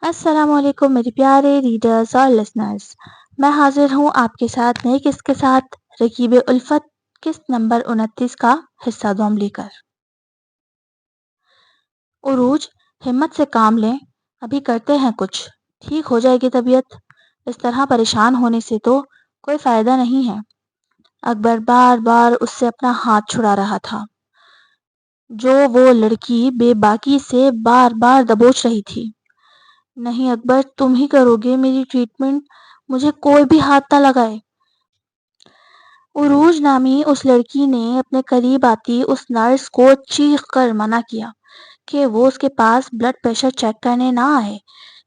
السلام علیکم میرے پیارے ریڈرز اور لسنرز، میں حاضر ہوں آپ کے ساتھ نئی قسط کے ساتھ رکیب الفت قسط نمبر 29 کا حصہ دوم لے کر۔ عروج، ہمت سے کام لیں، ابھی کرتے ہیں کچھ، ٹھیک ہو جائے گی طبیعت۔ اس طرح پریشان ہونے سے تو کوئی فائدہ نہیں ہے۔ اکبر بار بار اس سے اپنا ہاتھ چھڑا رہا تھا جو وہ لڑکی بے باکی سے بار بار دبوچ رہی تھی۔ نہیں اکبر، تم ہی کرو گے میری ٹریٹمنٹ، مجھے کوئی بھی ہاتھ نہ لگائے۔ عروج نامی اس لڑکی نے اپنے قریب آتی اس نرس کو چیخ کر منع کیا کہ وہ اس کے پاس بلڈ پریشر چیک کرنے نہ آئے،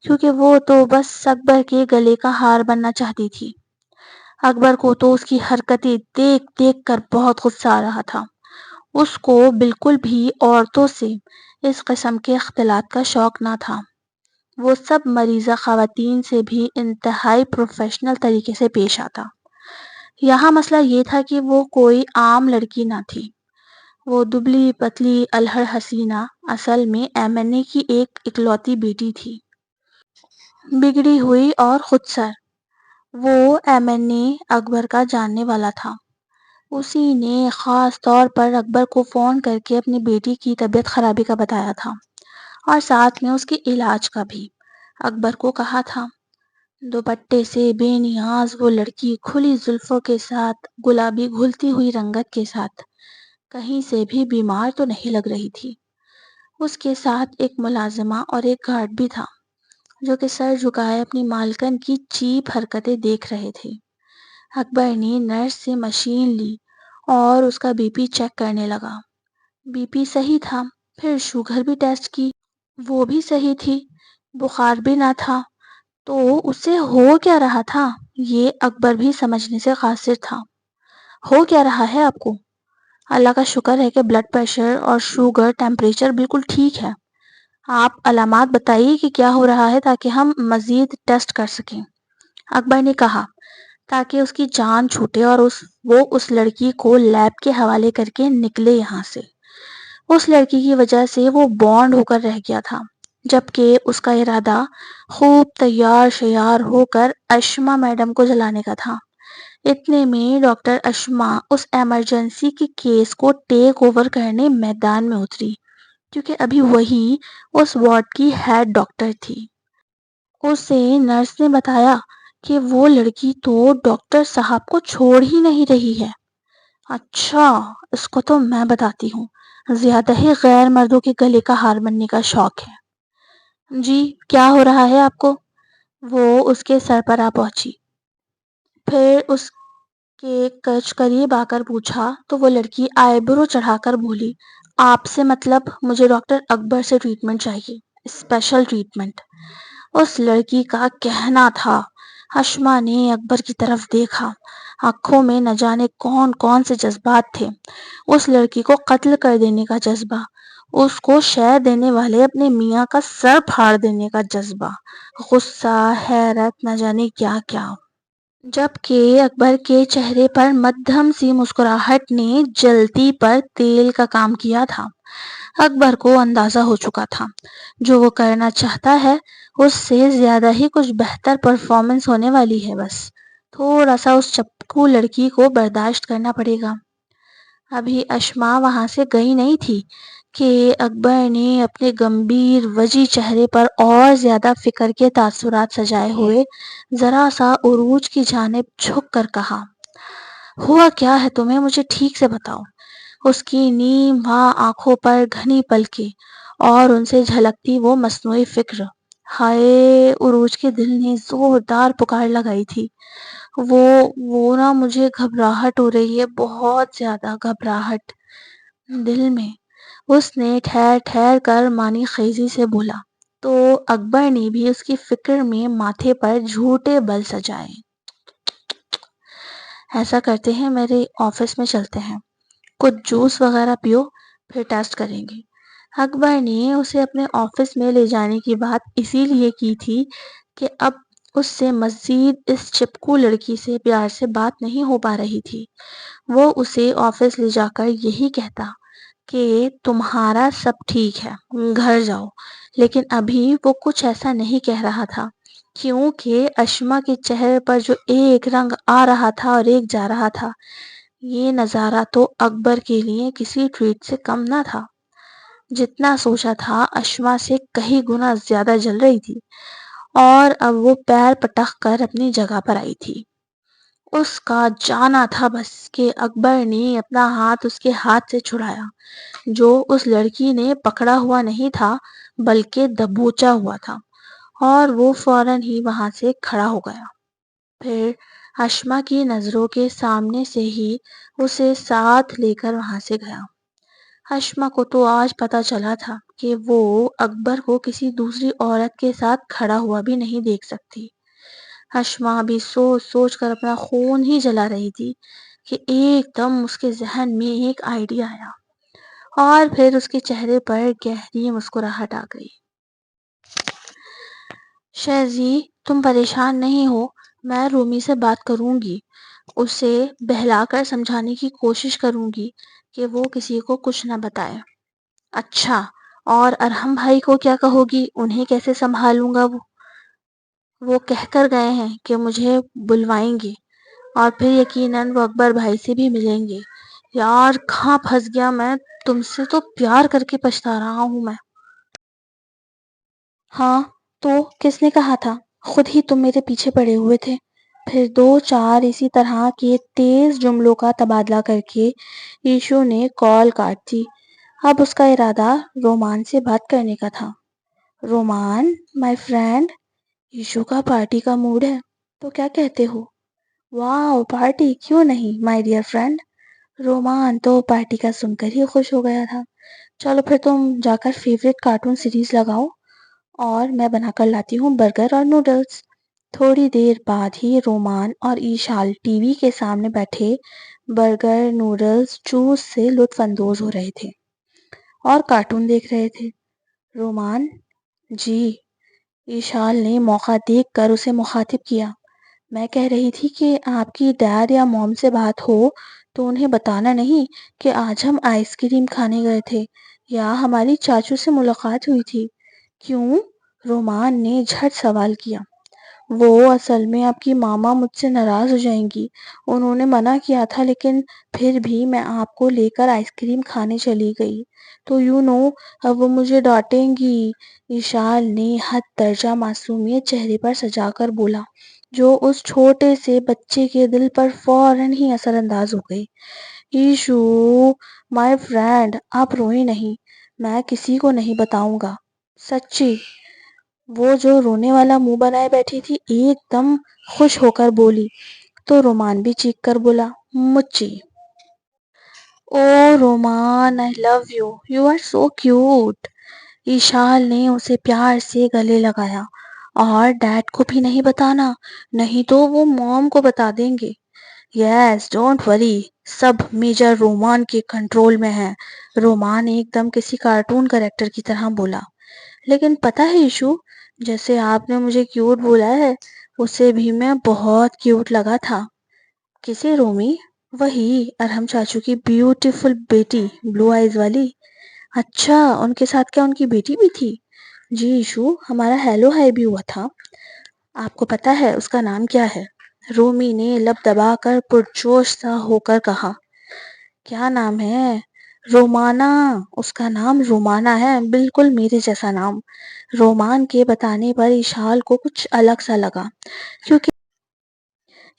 کیونکہ وہ تو بس اکبر کے گلے کا ہار بننا چاہتی تھی۔ اکبر کو تو اس کی حرکتیں دیکھ دیکھ کر بہت غصہ آ رہا تھا۔ اس کو بالکل بھی عورتوں سے اس قسم کے اختلاط کا شوق نہ تھا۔ وہ سب مریضہ خواتین سے بھی انتہائی پروفیشنل طریقے سے پیش آتا۔ یہاں مسئلہ یہ تھا کہ وہ کوئی عام لڑکی نہ تھی۔ وہ دبلی پتلی الہڑ حسینہ اصل میں ایم این اے کی ایک اکلوتی بیٹی تھی، بگڑی ہوئی اور خود سر۔ وہ ایم این اے اکبر کا جاننے والا تھا۔ اسی نے خاص طور پر اکبر کو فون کر کے اپنی بیٹی کی طبیعت خرابی کا بتایا تھا اور ساتھ میں اس کے علاج کا بھی۔ اکبر کو کہا تھا، دوپٹے سے بے نیاز وہ لڑکی کھلی زلفوں کے ساتھ، گلابی گھلتی ہوئی رنگت کے ساتھ، کہیں سے بھی بیمار تو نہیں لگ رہی تھی۔ اس کے ساتھ ایک ملازمہ اور ایک گارڈ بھی تھا جو کہ سر جھکائے اپنی مالکن کی چیپ حرکتیں دیکھ رہے تھے۔ اکبر نے نرس سے مشین لی اور اس کا بی پی چیک کرنے لگا۔ بی پی صحیح تھا، پھر شوگر بھی ٹیسٹ کی، وہ بھی صحیح تھی، بخار بھی نہ تھا۔ تو اسے ہو کیا رہا تھا یہ اکبر بھی سمجھنے سے قاصر تھا۔ ہو کیا رہا ہے آپ کو؟ اللہ کا شکر ہے کہ بلڈ پریشر اور شوگر ٹیمپریچر بالکل ٹھیک ہے۔ آپ علامات بتائیے کہ کیا ہو رہا ہے تاکہ ہم مزید ٹیسٹ کر سکیں، اکبر نے کہا، تاکہ اس کی جان چھوٹے اور وہ اس لڑکی کو لیب کے حوالے کر کے نکلے یہاں سے۔ اس لڑکی کی وجہ سے وہ بانڈ ہو کر رہ گیا تھا، جبکہ اس کا ارادہ خوب تیار شیار ہو کر اشما میڈم کو جلانے کا تھا۔ اتنے میں ڈاکٹر اشما اس ایمرجنسی کے کیس کو ٹیک اوور کرنے میدان میں اتری، کیونکہ ابھی وہی اس وارڈ کی ہیڈ ڈاکٹر تھی۔ اسے نرس نے بتایا کہ وہ لڑکی تو ڈاکٹر صاحب کو چھوڑ ہی نہیں رہی ہے۔ اچھا، اس کو تو میں بتاتی ہوں، زیادہ ہی غیر مردوں کے گلے کا ہار بننے کا شوق ہے۔ جی، کیا ہو رہا ہے آپ کو؟ وہ اس کے سر پر آ پہنچی، پھر اس کے قریب آ کر پوچھا تو وہ لڑکی آئی برو چڑھا کر بولی، آپ سے مطلب مجھے ڈاکٹر اکبر سے ٹریٹمنٹ چاہیے، اسپیشل ٹریٹمنٹ۔ اس لڑکی کا کہنا تھا۔ اشما نے اکبر کی طرف دیکھا، آنکھوں میں نہ جانے کون کون سے جذبات تھے۔ اس لڑکی کو قتل کر دینے کا جذبہ، اس کو شے دینے والے اپنے میاں کا سر پھاڑ دینے کا جذبہ، غصہ، حیرت، نہ جانے کیا کیا۔ جبکہ اکبر کے چہرے پر مدھم سی مسکراہٹ نے جلتی پر تیل کا کام کیا تھا۔ اکبر کو اندازہ ہو چکا تھا جو وہ کرنا چاہتا ہے اس سے زیادہ ہی کچھ بہتر پرفارمنس ہونے والی ہے، بس تھوڑا سا اس چپکو لڑکی کو برداشت کرنا پڑے گا۔ ابھی اشما وہاں سے گئی نہیں تھی کہ اکبر نے اپنے گمبھیر وجی چہرے پر اور زیادہ فکر کے تاثرات سجائے ہوئے ذرا سا عروج کی جانب جھک کر کہا، ہوا کیا ہے تمہیں، مجھے ٹھیک سے بتاؤ۔ اس کی نیم آنکھوں پر گھنی پلکیں اور ان سے جھلکتی وہ مصنوعی فکر، ہائے، عروج کے دل نے زوردار پکار لگائی تھی، وہ نا مجھے گھبراہٹ ہو رہی ہے، بہت زیادہ گھبراہٹ دل میں۔ اس نے ٹھہر ٹھہر کر معنی خیزی سے بولا، تو اکبر نے بھی اس کی فکر میں ماتھے پر جھوٹے بل سجائے۔ ایسا کرتے ہیں، میرے آفس میں چلتے ہیں، کچھ جوس وغیرہ پیو، پھر ٹیسٹ کریں گے۔ اکبر نے اسے اپنے آفس میں لے جانے کی بات اسی لیے کی تھی کہ اب اس سے مزید اس چپکو لڑکی سے پیار سے بات نہیں ہو پا رہی تھی۔ وہ اسے آفس لے جا کر یہی کہتا کہ تمہارا سب ٹھیک ہے، گھر جاؤ، لیکن ابھی وہ کچھ ایسا نہیں کہہ رہا تھا، کیونکہ اشما کے چہرے پر جو ایک رنگ آ رہا تھا اور ایک جا رہا تھا، یہ نظارہ تو اکبر کے لیے کسی ٹریٹ سے کم نہ تھا۔ جتنا سوچا تھا اشما سے کہیں گنا زیادہ جل رہی تھی، اور اب وہ پیر پٹک کر اپنی جگہ پر آئی تھی۔ اس کا جانا تھا بس کہ اکبر نے اپنا ہاتھ اس کے ہاتھ سے چھڑایا، جو اس لڑکی نے پکڑا ہوا نہیں تھا بلکہ دبوچا ہوا تھا، اور وہ فوراً ہی وہاں سے کھڑا ہو گیا۔ پھر اشما کی نظروں کے سامنے سے ہی اسے ساتھ لے کر وہاں سے گیا۔ اشما کو تو آج پتا چلا تھا کہ وہ اکبر کو کسی دوسری عورت کے ساتھ کھڑا ہوا بھی نہیں دیکھ سکتی۔ اشما بھی سوچ سوچ کر اپنا خون ہی جلا رہی تھی کہ ایک دم اس کے ذہن میں ایک آئیڈیا آیا، اور پھر اس کے چہرے پر گہری مسکراہٹ آ گئی۔ شہزی، تم پریشان نہیں ہو، میں رومی سے بات کروں گی، اسے بہلا کر سمجھانے کی کوشش کروں گی کہ وہ کسی کو کچھ نہ بتائے۔ اچھا، اور ارحم بھائی کو کیا کہو گی؟ انہیں کیسے سنبھالوں گا؟ وہ کہہ کر گئے ہیں کہ مجھے بلوائیں گے، اور پھر یقیناً وہ اکبر بھائی سے بھی ملیں گے۔ یار کہاں پھنس گیا میں، تم سے تو پیار کر کے پچھتا رہا ہوں میں۔ ہاں تو کس نے کہا تھا؟ خود ہی تم میرے پیچھے پڑے ہوئے تھے۔ پھر دو چار اسی طرح کے تیز جملوں کا تبادلہ کر کے ایشو نے کال کاٹ دی۔ اب اس کا ارادہ رومان سے بات کرنے کا تھا۔ رومان مائی فرینڈ، ایشو کا پارٹی کا موڈ ہے، تو کیا کہتے ہو؟ واو پارٹی، کیوں نہیں مائی ڈیئر فرینڈ۔ رومان تو پارٹی کا سن کر ہی خوش ہو گیا تھا۔ چلو پھر تم جا کر فیوریٹ کارٹون سیریز لگاؤ، اور میں بنا کر لاتی ہوں برگر اور نوڈلز۔ تھوڑی دیر بعد ہی رومان اور ایشال ٹی وی کے سامنے بیٹھے برگر نوڈلز جوس سے لطف اندوز ہو رہے تھے اور کارٹون دیکھ رہے تھے۔ رومان جی، ایشال نے موقع دیکھ کر اسے مخاطب کیا، میں کہہ رہی تھی کہ آپ کی ڈیڈ یا موم سے بات ہو تو انہیں بتانا نہیں کہ آج ہم آئس کریم کھانے گئے تھے یا ہماری چاچو سے ملاقات ہوئی تھی۔ کیوں؟ رومان نے جھٹ سوال کیا۔ وہ اصل میں آپ کی ماما مجھ سے ناراض ہو جائیں گی، انہوں نے منع کیا تھا، لیکن پھر بھی میں آپ کو لے کر آئس کریم کھانے چلی گئی، تو اب وہ مجھے ڈانٹیں گی، ایشال نے حد درجہ معصومیت چہرے پر سجا کر بولا، جو اس چھوٹے سے بچے کے دل پر فوراً ہی اثر انداز ہو گئی۔ ایشو مائی فرینڈ، آپ روئیں نہیں، میں کسی کو نہیں بتاؤں گا، سچی۔ وہ جو رونے والا منہ بنائے بیٹھی تھی ایک دم خوش ہو کر بولی، تو رومان بھی چیخ کر بولا، مچی۔ Oh Romaan, I love you, you are so cute. Eshal نے اسے پیار سے گلے لگایا، اور ڈیڈ کو بھی نہیں بتانا، نہیں تو وہ موم کو بتا دیں گے۔ یس ڈونٹ وری، سب میجر رومان کے کنٹرول میں ہے، رومان ایک دم کسی کارٹون کریکٹر کی طرح بولا۔ لیکن پتہ ہے ایشو، جیسے آپ نے مجھے کیوٹ بولا ہے، اسے بھی میں بہت کیوٹ لگا تھا۔ کسے؟ رومی؟ وہی ارحم چاچو کی بیوٹیفل بیٹی، بلو آئیز والی۔ اچھا، ان کے ساتھ کیا ان کی بیٹی بھی تھی؟ جی ایشو، ہمارا ہیلو ہائی بھی ہوا تھا۔ آپ کو پتا ہے اس کا نام کیا ہے؟ رومی نے لب دبا کر پرجوش سا ہو کر کہا۔ کیا نام ہے؟ رومانا، اس کا نام رومانا ہے، بالکل میرے جیسا نام۔ رومان کے بتانے پر ایشال کو کچھ الگ سا لگا، کیونکہ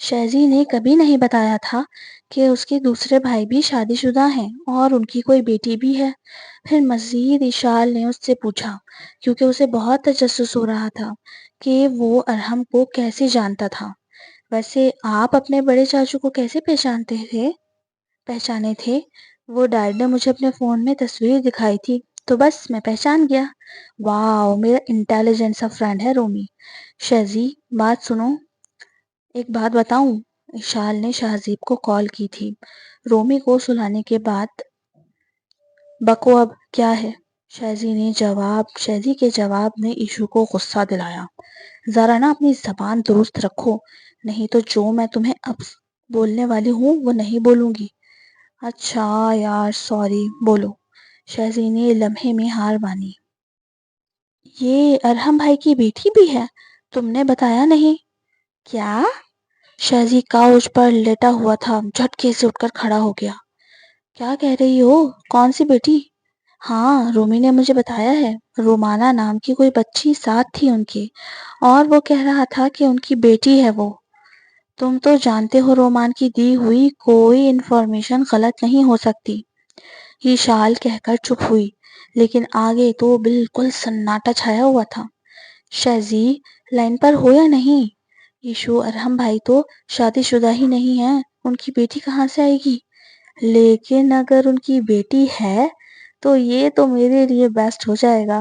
شہزی نے کبھی نہیں بتایا تھا کہ اس کے دوسرے بھائی بھی شادی شدہ ہیں اور ان کی کوئی بیٹی بھی ہے۔ پھر مزید ایشال نے اس سے پوچھا، کیونکہ اسے بہت تجسس ہو رہا تھا کہ وہ ارحم کو کیسے جانتا تھا۔ ویسے آپ اپنے بڑے چاچو کو کیسے پہچانے تھے؟ وہ ڈیڈ نے مجھے اپنے فون میں تصویر دکھائی تھی، تو بس میں پہچان گیا۔ واو، میرا انٹیلیجنٹ سا فرینڈ ہے رومی۔ شہزی بات سنو، ایک بات بتاؤں؟ ایشال نے شہزیب کو کال کی تھی رومی کو سلانے کے بعد۔ بکو اب کیا ہے؟ شہزی کے جواب نے ایشو کو غصہ دلایا۔ ذرا نا اپنی زبان درست رکھو، نہیں تو جو میں تمہیں اب بولنے والی ہوں وہ نہیں بولوں گی۔ اچھا یار، سوری، بولو۔ شہزی نے لمحے میں ہار مانی۔ یہ ارحم بھائی کی بیٹی بھی ہے؟ تم نے بتایا نہیں۔ کیا؟ شہزی کاؤچ پر لیٹا ہوا تھا، جھٹکے سے اٹھ کر کھڑا ہو گیا۔ کیا کہہ رہی ہو؟ کون سی بیٹی؟ ہاں، رومی نے مجھے بتایا ہے، رومانہ نام کی کوئی بچی ساتھ تھی ان کی، اور وہ کہہ رہا تھا کہ ان کی بیٹی ہے وہ۔ تم تو جانتے ہو رومان کی دی ہوئی کوئی انفارمیشن غلط نہیں ہو سکتی۔ یہ شال کہہ کر چپ ہوئی، لیکن آگے تو بالکل سناٹا چھایا ہوا تھا۔ شہزی لائن پر ہو یا نہیں؟ یشو ارحم بھائی تو شادی شدہ ہی نہیں ہے، ان کی بیٹی کہاں سے آئے گی؟ لیکن اگر ان کی بیٹی ہے تو یہ تو میرے لیے بیسٹ ہو جائے گا۔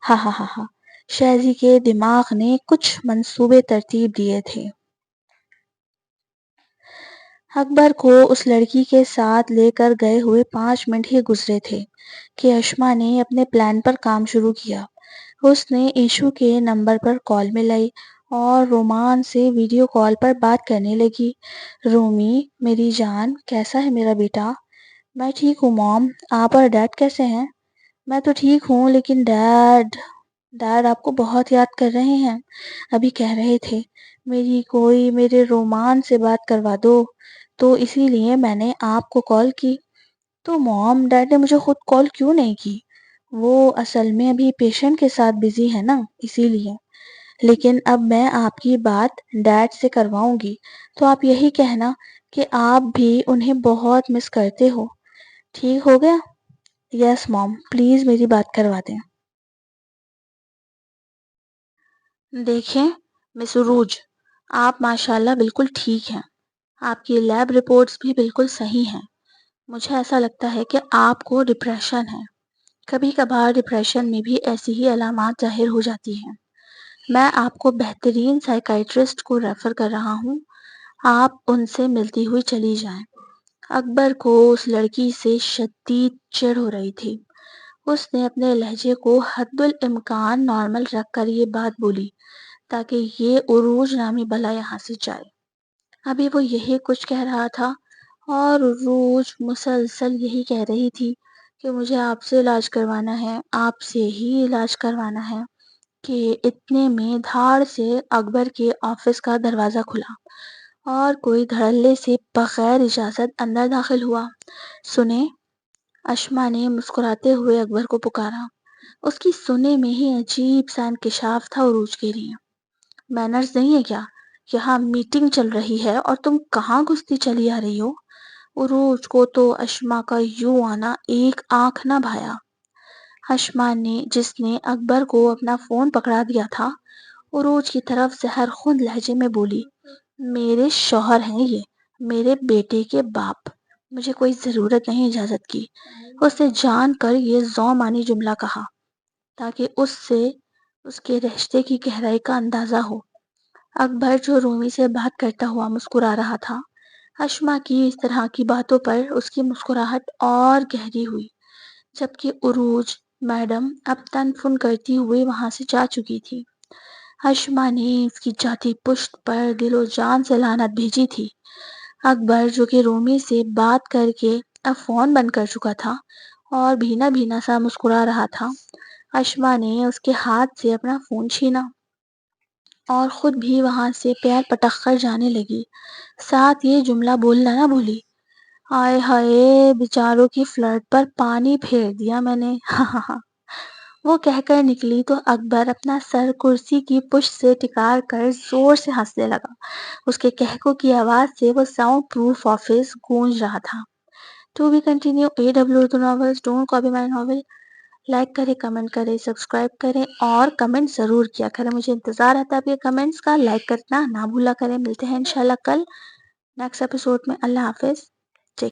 ہاں ہاں ہاں ہاں، شہزی کے دماغ نے کچھ منصوبے ترتیب دیے تھے۔ اکبر کو اس لڑکی کے ساتھ لے کر گئے ہوئے 5 منٹ ہی گزرے تھے کہ اشما نے اپنے پلان پر کام شروع کیا۔ اس نے ایشو کے نمبر پر کال ملائی اور رومان سے ویڈیو کال پر بات کرنے لگی۔ رومی میری جان، کیسا ہے میرا بیٹا؟ میں ٹھیک ہوں موم، آپ اور ڈیڈ کیسے ہیں؟ میں تو ٹھیک ہوں، لیکن ڈیڈ آپ کو بہت یاد کر رہے ہیں، ابھی کہہ رہے تھے میرے رومان سے بات کروا دو، تو اسی لیے میں نے آپ کو کال کی۔ تو موم، ڈیڈ نے مجھے خود کال کیوں نہیں کی؟ وہ اصل میں ابھی پیشنٹ کے ساتھ بزی ہے نا، اسی لیے۔ لیکن اب میں آپ کی بات ڈیڈ سے کرواؤں گی، تو آپ یہی کہنا کہ آپ بھی انہیں بہت مس کرتے ہو، ٹھیک ہو گیا؟ یس موم، پلیز میری بات کروا دیں۔ دیکھیں مس عروج، آپ ماشاءاللہ بالکل ٹھیک ہیں، آپ کی لیب رپورٹس بھی بالکل صحیح ہیں۔ مجھے ایسا لگتا ہے کہ آپ کو ڈپریشن ہے۔ کبھی کبھار ڈپریشن میں بھی ایسی ہی علامات ظاہر ہو جاتی ہیں۔ میں آپ کو بہترین سائیکائٹرسٹ کو ریفر کر رہا ہوں، آپ ان سے ملتی ہوئی چلی جائیں۔ اکبر کو اس لڑکی سے شدید چڑ ہو رہی تھی۔ اس نے اپنے لہجے کو حد الامکان نارمل رکھ کر یہ بات بولی تاکہ یہ عروج نامی بلا یہاں سے جائے۔ ابھی وہ یہی کچھ کہہ رہا تھا اور عروج مسلسل یہی کہہ رہی تھی کہ مجھے آپ سے علاج کروانا ہے، آپ سے ہی علاج کروانا ہے، کہ اتنے میں دھاڑ سے اکبر کے آفس کا دروازہ کھلا اور کوئی دھڑلے سے بغیر اجازت اندر داخل ہوا۔ سنیں، اشما نے مسکراتے ہوئے اکبر کو پکارا۔ اس کی سنے میں ہی عجیب سا انکشاف تھا عروج کے لیے۔ مینرز نہیں ہے کیا؟ یہاں میٹنگ چل رہی ہے اور تم کہاں گھستی چلی آ رہی ہو؟ عروج کو تو اشما کا یوں آنا ایک آنکھ نہ بھایا۔ اشما نے، جس نے اکبر کو اپنا فون پکڑا دیا تھا، عروج کی طرف زہر خوند لہجے میں بولی، میرے شوہر ہیں یہ، میرے بیٹے کے باپ، مجھے کوئی ضرورت نہیں اجازت کی۔ اس نے جان کر یہ ذومانی جملہ کہا تاکہ اس سے اس کے رشتے کی گہرائی کا اندازہ ہو۔ اکبر جو رومی سے بات کرتا ہوا مسکرا رہا تھا، اشما کی اس طرح کی باتوں پر اس کی مسکراہٹ اور گہری ہوئی، جبکہ عروج میڈم اب تن فن کرتی ہوئی وہاں سے جا چکی تھی۔ اشما نے اس کی جاتی پشت پر دل و جان سے لعنت بھیجی تھی۔ اکبر جو کہ رومی سے بات کر کے اب فون بند کر چکا تھا اور بھینا بھینا سا مسکرا رہا تھا، اشما نے اس کے ہاتھ سے اپنا فون چھینا اور خود بھی وہاں سے پیر پٹک کر جانے لگی، ساتھ یہ جملہ بولنا نہ بھولی، آئے ہائے بیچاروں کی فلرٹ پر پانی پھیر دیا میں نے، ہاں ہاں ہاں۔ وہ کہہ کر نکلی تو اکبر اپنا سر کرسی کی پشت سے ٹکا کر زور سے ہنسنے لگا۔ اس کے کہکوں کی آواز سے وہ ساؤنڈ پروف آفس گونج رہا تھا۔ To be continue AW Urdu novels, don't copy my novel. Like کریں، کمنٹ کریں، سبسکرائب کریں اور کمنٹ ضرور کیا کریں، مجھے انتظار رہتا ہے آپ کے کمنٹس کا۔ لائک کرنا نہ بھولا کریں۔ ملتے ہیں انشاءاللہ کل نیکسٹ ایپیسوڈ میں۔ اللہ حافظ۔